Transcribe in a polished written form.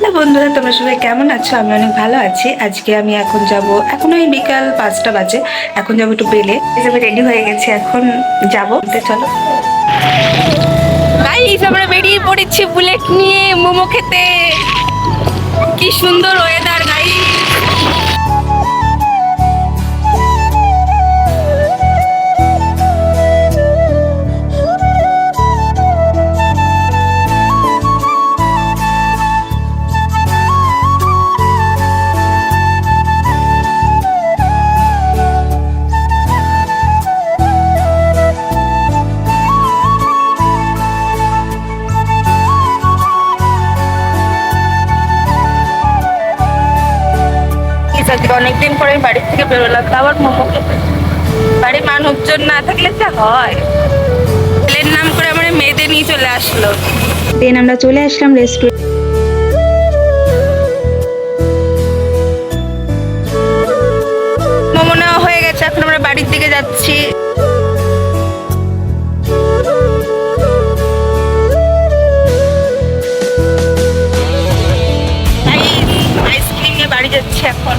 Hello বন্ধুরা, তোমরা সবাই কেমন আছো? আমি অনেক ভালো আছি। আজকে আমি এখন যাব, এখন ওই বিকাল 5টা বাজে। এখন যাবো একটু বেলে। আমি রেডি হয়ে গেছি, এখন যাবো। চলো গাইস, আমরা বেরিয়ে পড়েছি বুলেট নিয়ে মোমো খেতে। কি সুন্দর ওয়েদার গাইস। আজকে অনেকদিন পরে আমি বাড়ির থেকে বেরোলাম, তা আবার মোমো খেতে। বাড়ির মানুষজন না থাকলে যা হয়। ছেলের নাম করে আমার মেয়েদের নিয়ে চলে আসলো। দেন আমরা চলে আসলাম রেস্টুরেন্ট। মোমো নেওয়া হয়ে গেছে, এখন আমরা বাড়ির দিকে যাচ্ছি। আইসক্রিম নিয়ে বাড়ি যাচ্ছি এখন।